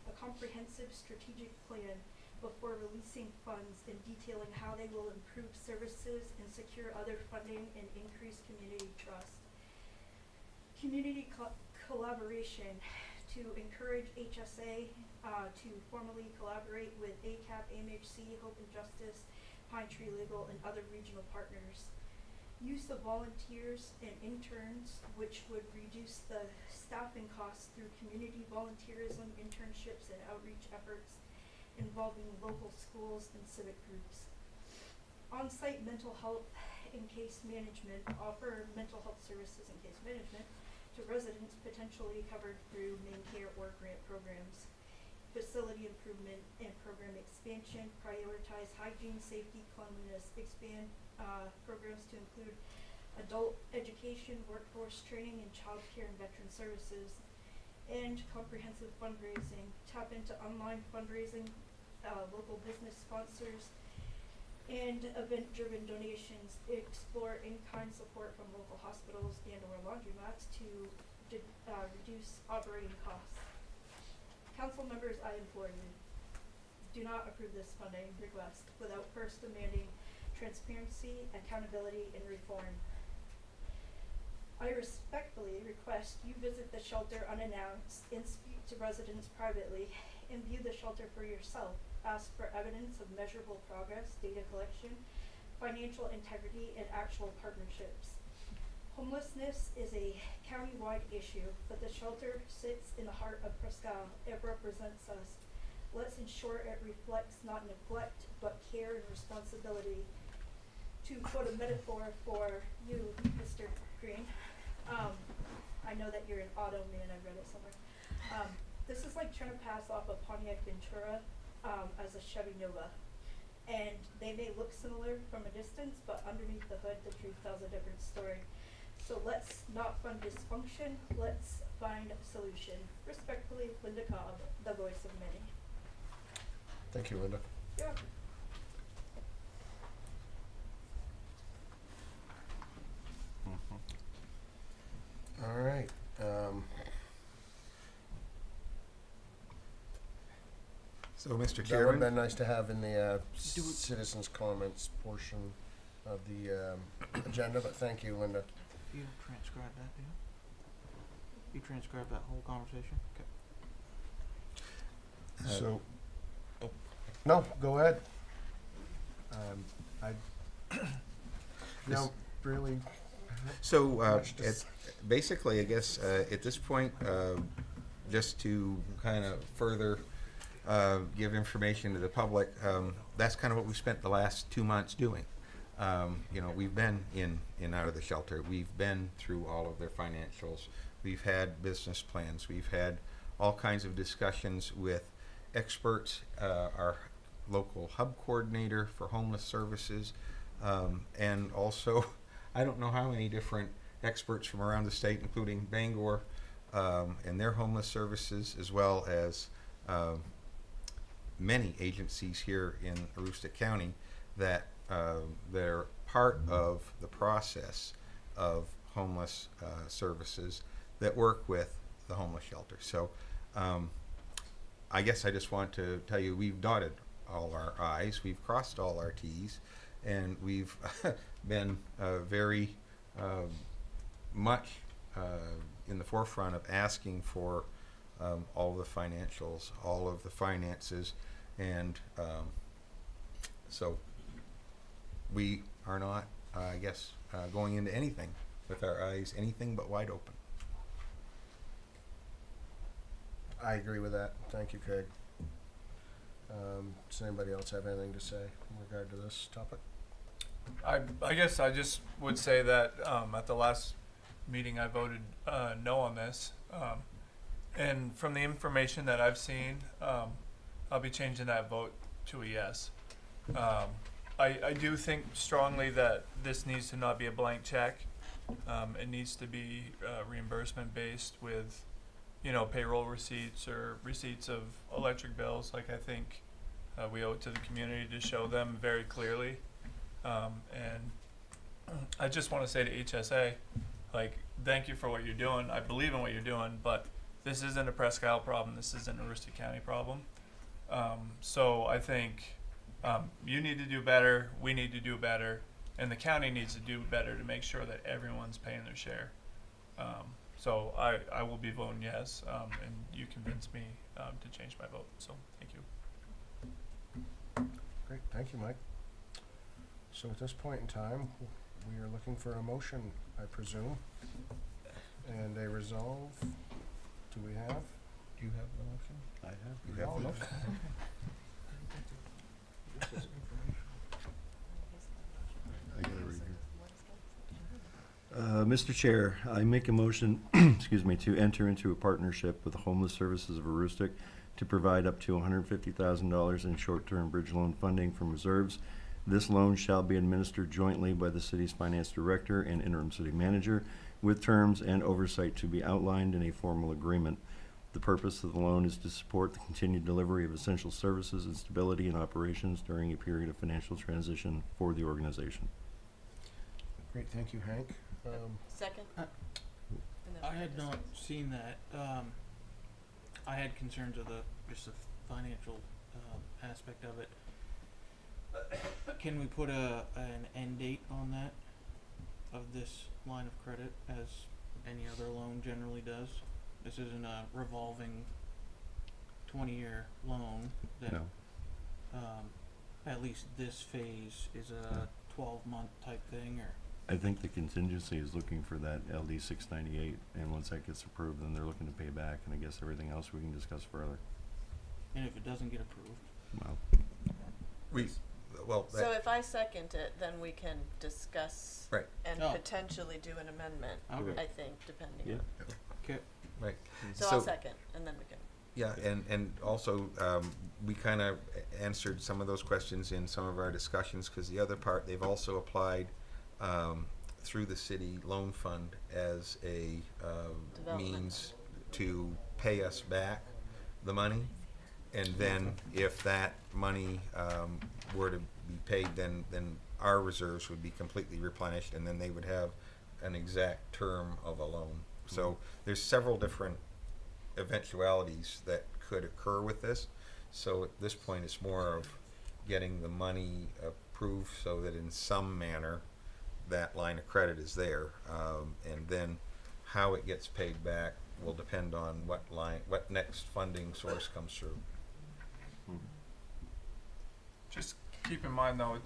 a comprehensive strategic plan before releasing funds and detailing how they will improve services and secure other funding and increase community trust. Community collaboration to encourage HSA to formally collaborate with ACAP, AMHC, Hope and Justice, Pine Tree Legal, and other regional partners. Use of volunteers and interns, which would reduce the staffing costs through community volunteerism, internships, and outreach efforts involving local schools and civic groups. On-site mental health and case management, offer mental health services and case management to residents potentially covered through main care or grant programs. Facility improvement and program expansion, prioritize hygiene, safety, cleanliness, expand programs to include adult education, workforce training, and child care and veteran services, and comprehensive fundraising. Tap into online fundraising, local business sponsors, and event-driven donations. Explore in-kind support from local hospitals and or laundromats to reduce operating costs. Council members, I implore you, do not approve this funding request without first demanding transparency, accountability, and reform. I respectfully request you visit the shelter unannounced and speak to residents privately and view the shelter for yourself. Ask for evidence of measurable progress, data collection, financial integrity, and actual partnerships. Homelessness is a county-wide issue, but the shelter sits in the heart of Presque. It represents us. Let's ensure it reflects not neglect, but care and responsibility. To quote a metaphor for you, Mr. Green, I know that you're an auto man, I read it somewhere. This is like trying to pass off a Pontiac Ventura as a Chevy Nova. And they may look similar from a distance, but underneath the hood, the truth tells a different story. So let's not fund dysfunction, let's find a solution. Respectfully, Linda Cobb, the voice of many. Thank you, Linda. Yeah. All right. So, Mr. That would have Chairman, been nice to have in the Do we- citizens' comments portion of the agenda, but thank you, Linda. You don't transcribe that, do you? You transcribe that whole conversation? Okay. So, no, go ahead. I No, really. So, Much to it's basically, I guess, at this point, just to kind of further give information to the public, that's kind of what we spent the last 2 months doing. You know, we've been in and out of the shelter. We've been through all of their financials. We've had business plans. We've had all kinds of discussions with experts, our local hub coordinator for homeless services, and also I don't know how many different experts from around the state, including Bangor and their homeless services, as well as many agencies here in Aroostook County that they're part of the process of homeless services that work with the homeless shelter. So I guess I just want to tell you we've dotted all our I's, we've crossed all our T's, and we've been very much in the forefront of asking for all the financials, all of the finances, and so we are not, I guess, going into anything with our eyes anything but wide open. I agree with that. Thank you, Craig. Does anybody else have anything to say in regard to this topic? I guess I just would say that at the last meeting I voted no on this. And from the information that I've seen, I'll be changing that vote to a yes. I do think strongly that this needs to not be a blank check. It needs to be reimbursement based with, you know, payroll receipts or receipts of electric bills. Like I think we owe it to the community to show them very clearly. And I just want to say to HSA, like thank you for what you're doing. I believe in what you're doing, but this isn't a Presque Isle problem. This isn't a Aroostook County problem. So I think you need to do better. We need to do better, and the county needs to do better to make sure that everyone's paying their share. So I will be voting yes, and you convinced me to change my vote. So thank you. Great, thank you, Mike. So at this point in time, we are looking for a motion, I presume, and a resolve. Do we have? Do you have the motion? I have. You Oh, have no. I got it right here. Mr. Chair, I make a motion, excuse me, to enter into a partnership with the Homeless Services of Aroostook to provide up to $150,000 in short-term bridge loan funding from reserves. This loan shall be administered jointly by the city's finance director and interim city manager, with terms and oversight to be outlined in a formal agreement. The purpose of the loan is to support the continued delivery of essential services and stability in operations during a period of financial transition for the organization. Great, thank you, Hank. Second? I- And then I we had can not seen that. I had concerns of just the financial aspect of it. Can we put an end date on that, of this line of credit, as any other loan generally does? This isn't a revolving 20-year loan that, No. at least this phase is a 12-month type thing, or? I think the contingency is looking for that LD 698, and once that gets approved, then they're looking to pay back, and I guess everything else we can discuss further. And if it doesn't get approved? Well, Well, So if I second it, then we can discuss Right. and Oh. potentially do an amendment, Okay. I think, depending yeah. on. Okay. right. So I'll second, and then we can. Yeah, and also, we kind of answered some of those questions in some of our discussions, because the other part, they've also applied through the city loan fund as a Development. means to pay us back the money. And then if that money were to be paid, then our reserves would be completely replenished, and then they would have an exact term of a loan. So there's several different eventualities that could occur with this. So at this point, it's more of getting the money approved so that in some manner that line of credit is there, and then how it gets paid back will depend on what next funding source comes through. Just keep in mind, though,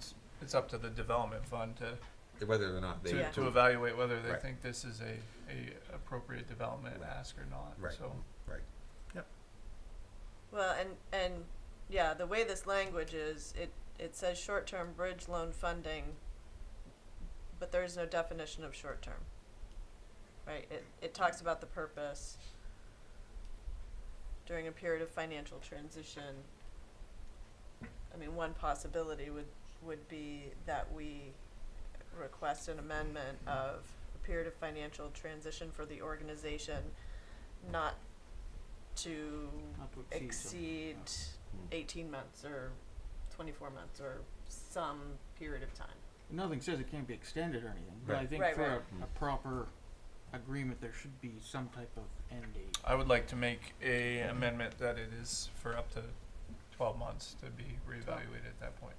it's up to the development fund to Whether or not they Yeah. to evaluate whether they Right. think this is a appropriate development ask or not. Right. So Right. Well, and yeah, the way this language is, it says short-term bridge loan funding, but there is no definition of short-term. Right? It talks about the purpose during a period of financial transition. I mean, one possibility would be that we request an amendment of a period of financial transition for the organization not to Not to exceed 18 months or 24 months or some period of time. Nothing says it can't be extended or anything, but I Right. think Right, for right. a proper agreement, there should be some type of end date. I would like to make a amendment that it is for up to 12 months to be reevaluated at that point.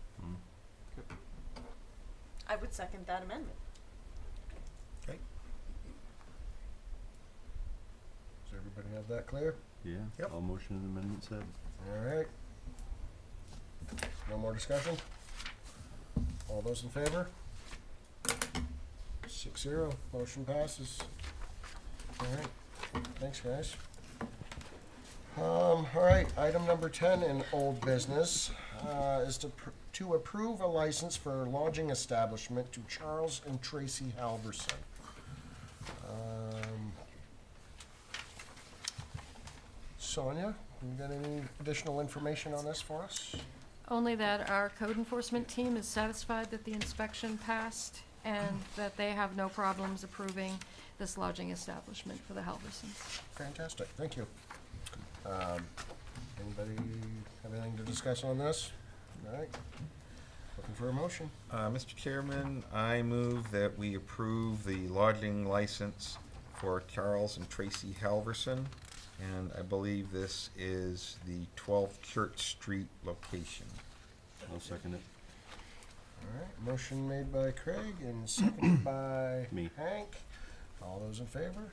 I would second that amendment. Okay. Does everybody have that clear? Yeah. Yep. All motion and amendment said. All right. No more discussion? All those in favor? 6-0, motion passes. All right, thanks, guys. All right, item number 10 in old business is to approve a license for a lodging establishment to Charles and Tracy Halverson. Sonia, you got any additional information on this for us? Only that our code enforcement team is satisfied that the inspection passed and that they have no problems approving this lodging establishment for the Halversons. Fantastic, thank you. Anybody have anything to discuss on this? All right, looking for a motion. Mr. Chairman, I move that we approve the lodging license for Charles and Tracy Halverson, and I believe this is the 12 Church Street location. I'll second it. All right, motion made by Craig and seconded by Me. Hank. All those in favor?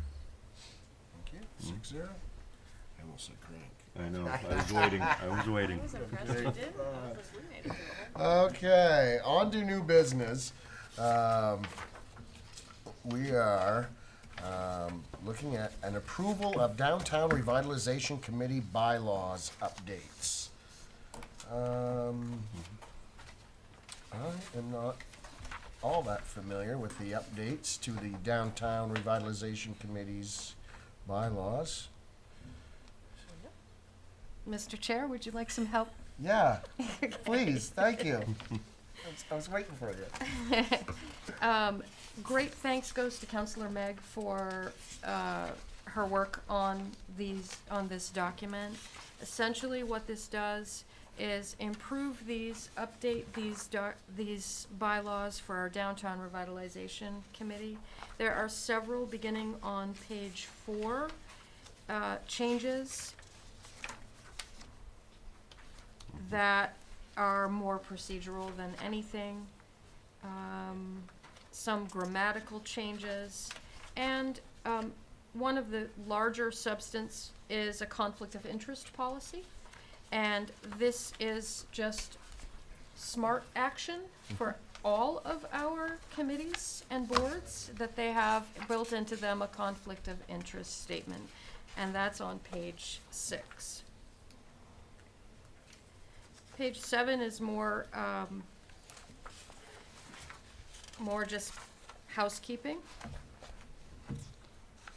Thank you. 6-0. I almost said Craig. I know, I was waiting, I was waiting. I was impressed you did. I was like, we made it through the whole. Okay, on to new business. We are looking at an approval of Downtown Revitalization Committee bylaws updates. I am not all that familiar with the updates to the Downtown Revitalization Committee's bylaws. Mr. Chair, would you like some help? Yeah, please, thank you. I was waiting for you. Great thanks goes to Councillor Meg for her work on this document. Essentially, what this does is improve update these bylaws for our Downtown Revitalization Committee. There are several, beginning on page 4, changes that are more procedural than anything. Some grammatical changes, and one of the larger substance is a conflict of interest policy. And this is just smart action for all of our committees and boards, that they have built into them a conflict of interest statement. And that's on page 6. Page 7 is more just housekeeping.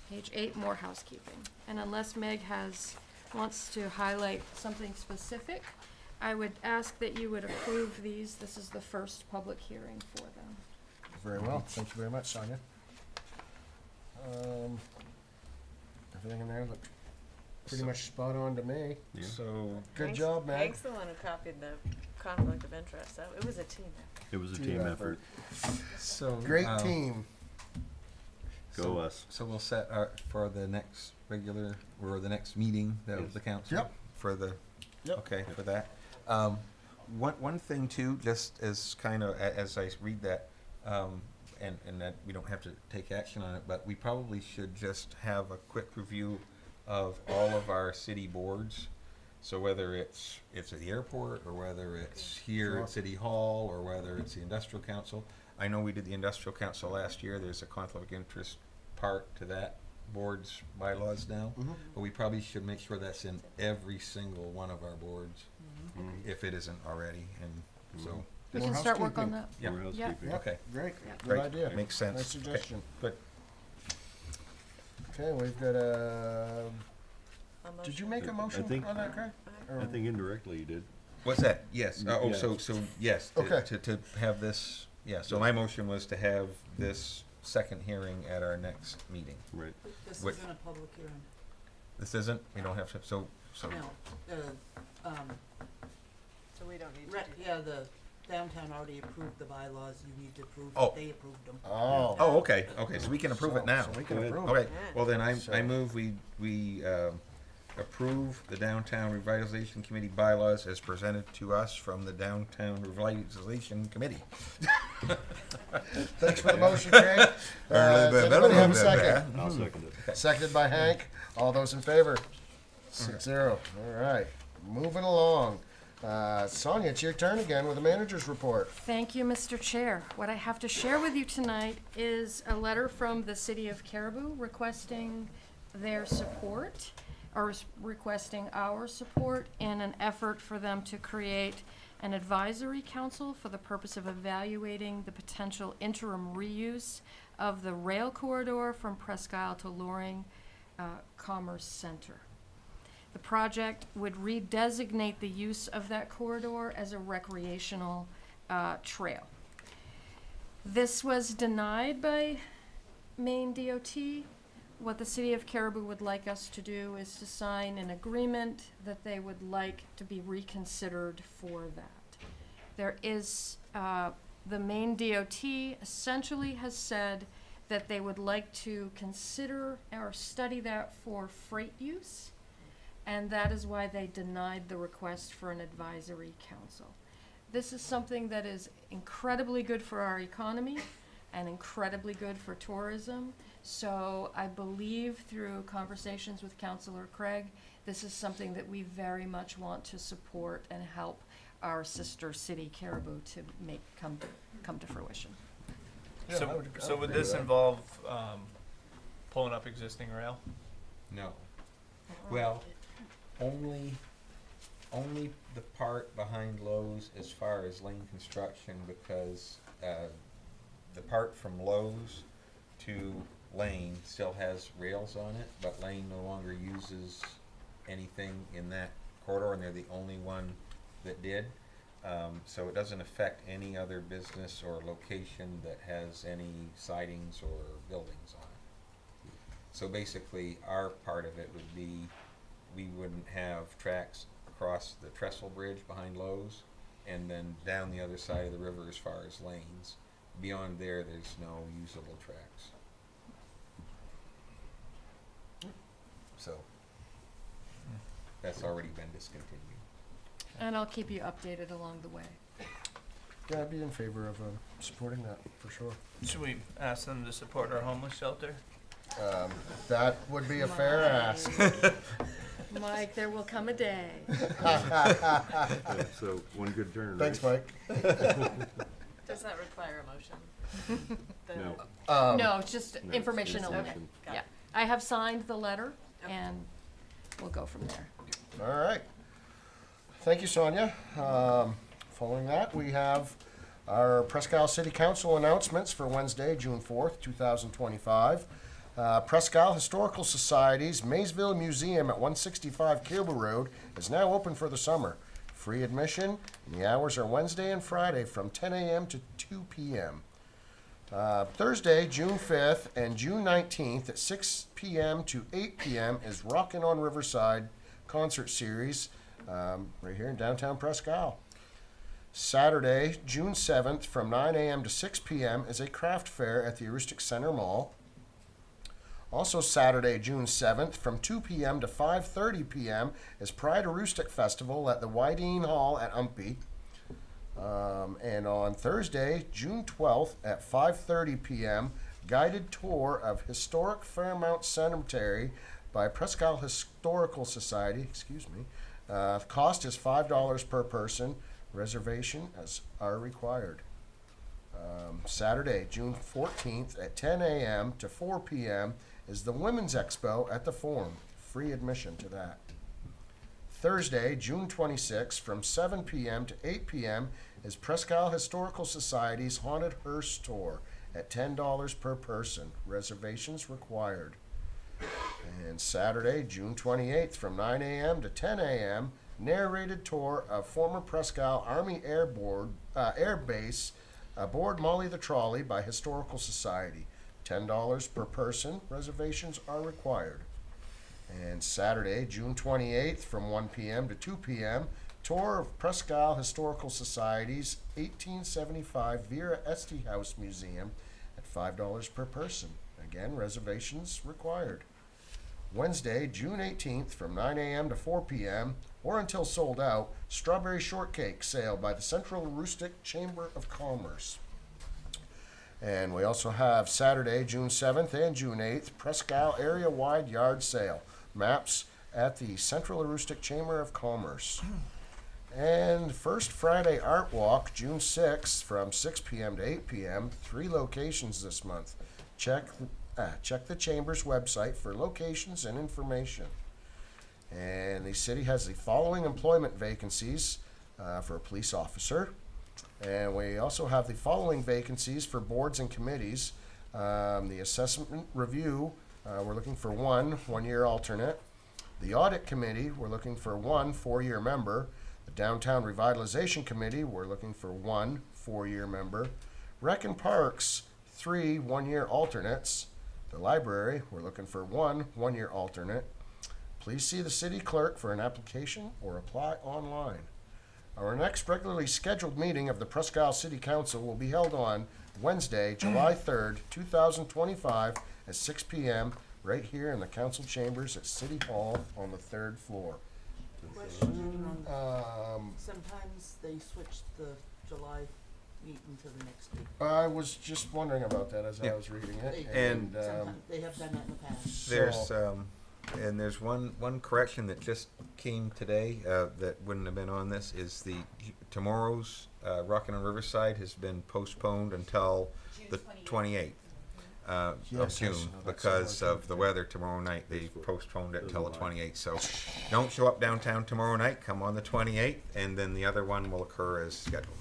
Page 8, more housekeeping. And unless Meg wants to highlight something specific, I would ask that you would approve these. This is the first public hearing for them. Very well, thank you very much, Sonia. Everything in there looked pretty much spot on to me. Yeah. So, Good Hank's- job, Meg. Hank's the one who copied the conflict of interest. It was a team effort. It was a Team team effort. effort. Great team. Go us. So we'll set for the next regular, or the next meeting of the council? Yep. For the, Yep. okay, for that. One thing too, just as kind of, as I read that, and that we don't have to take action on it, but we probably should just have a quick review of all of our city boards. So whether it's at the airport, or whether it's here Sure. at City Hall, or whether it's the Industrial Council. I know we did the Industrial Council last year. There's a conflict of interest part to that board's bylaws now. Mhm. But we probably should make sure that's in every single one of our boards, if it isn't already, and so, We More can start work on housekeeping. that. yeah, More Yeah. housekeeping. okay. Great, Yeah. good Great. idea. Makes sense. Nice Okay. suggestion. Good. Okay, we've got a, A did you motion. make a motion think- on that, Craig? Or- I think indirectly you did. What's that? Yes, oh, Yeah. so, yes, Okay. to have this, yeah, so my motion was to have this second hearing at our next meeting. Right. This What- isn't a public hearing. This isn't, we don't have to, so, No, So we don't need to do that. the downtown already approved the bylaws, you need to approve Oh. that they approved them. Oh. oh, okay, so we can approve it now. So we can Go ahead. approve Okay, it. well then I So- move we approve the Downtown Revitalization Committee bylaws as presented to us from the Downtown Revitalization Committee. Thanks for the motion, Craig. Does anybody have a second? I'll second it. Seconded by Hank. All those in favor? 6-0. All right. Moving along. Sonia, it's your turn again with the manager's report. Thank you, Mr. Chair. What I have to share with you tonight is a letter from the City of Caribou requesting their support, or requesting our support in an effort for them to create an advisory council for the purpose of evaluating the potential interim reuse of the rail corridor from Presque to Loring Commerce Center. The project would redesignate the use of that corridor as a recreational trail. This was denied by Maine DOT. What the City of Caribou would like us to do is to sign an agreement that they would like to be reconsidered for that. There is, the Maine DOT essentially has said that they would like to consider or study that for freight use, and that is why they denied the request for an advisory council. This is something that is incredibly good for our economy and incredibly good for tourism. So I believe through conversations with Councillor Craig, this is something that we very much want to support and help our sister city, Caribou, to make come to fruition. Yeah, I So, would- I so would would agree this with that. involve, pulling up existing rail? No. Well, only the part behind Lowe's as far as lane construction, because the part from Lowe's to Lane still has rails on it, but Lane no longer uses anything in that corridor, and they're the only one that did. So it doesn't affect any other business or location that has any sidings or buildings on it. So basically, our part of it would be, we wouldn't have tracks across the trestle bridge behind Lowe's, and then down the other side of the river as far as lanes. Beyond there, there's no usable tracks. So, that's already been discontinued. And I'll keep you updated along the way. Yeah, I'd be in favor of supporting that, for sure. Should we ask them to support our homeless shelter? That would be a fair ask. Mike, there will come a day. Yeah, so, one good turn, right? Thanks, Mike. Does that require a motion? The- No. No, it's just No, informational. information. Got Yeah, it. I have signed the letter, Okay. and we'll go from there. All right. Thank you, Sonia. Following that, we have our Presque Isle City Council announcements for Wednesday, June 4th, 2025. Presque Isle Historical Society's Maysville Museum at 165 Caribou Road is now open for the summer. Free admission, and the hours are Wednesday and Friday from 10 a.m. to 2 p.m. Thursday, June 5th and June 19th at 6 p.m. to 8 p.m. is Rockin' on Riverside concert series right here in downtown Presque Isle. Saturday, June 7th from 9 a.m. to 6 p.m. is a craft fair at the Heuristic Center Mall. Also Saturday, June 7th from 2 p.m. to 5:30 p.m. is Pride Heuristic Festival at the Wydeen Hall at Umpy. And on Thursday, June 12th at 5:30 p.m., guided tour of historic Fairmount Cemetery by Presque Isle Historical Society. Cost is $5 per person. Reservation are required. Saturday, June 14th at 10 a.m. to 4 p.m. is the Women's Expo at the Forum. Free admission to that. Thursday, June 26th from 7 p.m. to 8 p.m. is Presque Isle Historical Society's Haunted Hearse Tour at $10 per person. Reservations required. And Saturday, June 28th from 9 a.m. to 10 a.m., narrated tour of former Presque Isle Army Air Base aboard Molly the Trolley by Historical Society. $10 per person. Reservations are required. And Saturday, June 28th from 1 p.m. to 2 p.m., tour of Presque Isle Historical Society's 1875 Vera Este House Museum at $5 per person. Again, reservations required. Wednesday, June 18th from 9 a.m. to 4 p.m., or until sold out, Strawberry Shortcake Sale by the Central Heuristic Chamber of Commerce. And we also have Saturday, June 7th and June 8th, Presque Isle area-wide yard sale. Maps at the Central Heuristic Chamber of Commerce. And First Friday Art Walk, June 6th from 6 p.m. to 8 p.m. 3 locations this month. Check the Chamber's website for locations and information. And the city has the following employment vacancies for a police officer. And we also have the following vacancies for boards and committees. The assessment review, we're looking for one year alternate. The audit committee, we're looking for 1 4-year member. The downtown revitalization committee, we're looking for 1 4-year member. Rec and parks, 3 1-year alternates. The library, we're looking for 1 1-year alternate. Please see the city clerk for an application or apply online. Our next regularly scheduled meeting of the Presque Isle City Council will be held on Wednesday, July 3rd, 2025, at 6 p.m. right here in the council chambers at City Hall on the 3rd floor. Question on, Um, sometimes they switch the July meeting to the next week. I was just wondering about that as I Yeah. was reading it. And, Sometimes, they have done that in the past. There's, So- and there's one correction that just came today, that wouldn't have been on this, is tomorrow's, Rockin' on Riverside has been postponed until the 28th. Of Yes, I June, saw that because somewhere, of the weather tomorrow night, they postponed it until the 28th, so don't show up downtown tomorrow night, come on the 28th, and then the other one will occur as scheduled.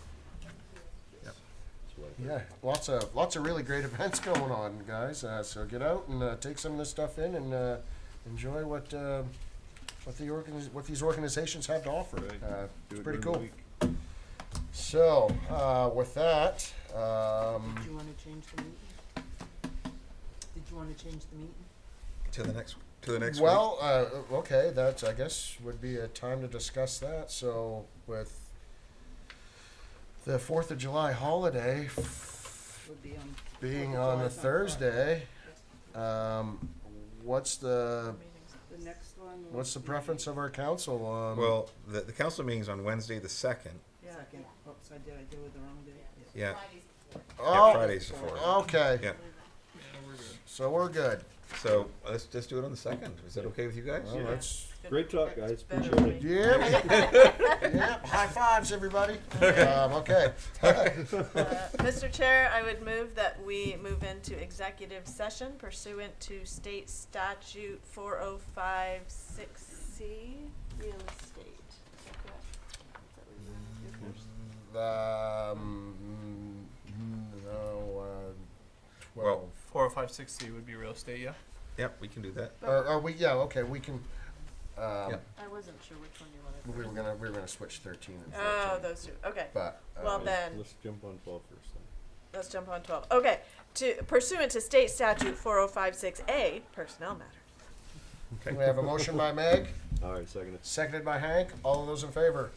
Yeah, lots of really great events going on, guys. So get out and take some of this stuff in and enjoy what these organizations have to offer. It's pretty cool. So with that, Did you wanna change the meeting? Did you wanna change the meeting? To the next week. well, okay, that I guess would be a time to discuss that. So with the 4th of July holiday Would be on. being on the Thursday, what's the The next one. what's the preference of our council? Well, the council meeting's on Wednesday the 2nd. Yeah. Second, oops, I do it the wrong day. Yeah, Oh, Friday's the 4th. okay. Yeah, So we're good. so let's just do it on the 2nd. Is that okay with you guys? Well, that's Great talk, That's guys. better Appreciate than me. yep. High fives, everybody. Okay. Mr. Chair, I would move that we move into executive session pursuant to state statute 4056C, real estate. Is that correct? Is that what you wanted to do first? No, 12. Well, 4056C would be real estate, yeah? Yep, we can do that. Are we? Yeah. Okay. We can. Yeah. I wasn't sure which one you wanted We first. were gonna switch 13 and 14. Oh, those two, okay. But Well then, Let's jump on 12 first then. let's jump on 12. Okay, pursuant to state statute 4056A, personnel matter. we have a motion by Meg, All right, second. seconded by Hank. All of those in favor?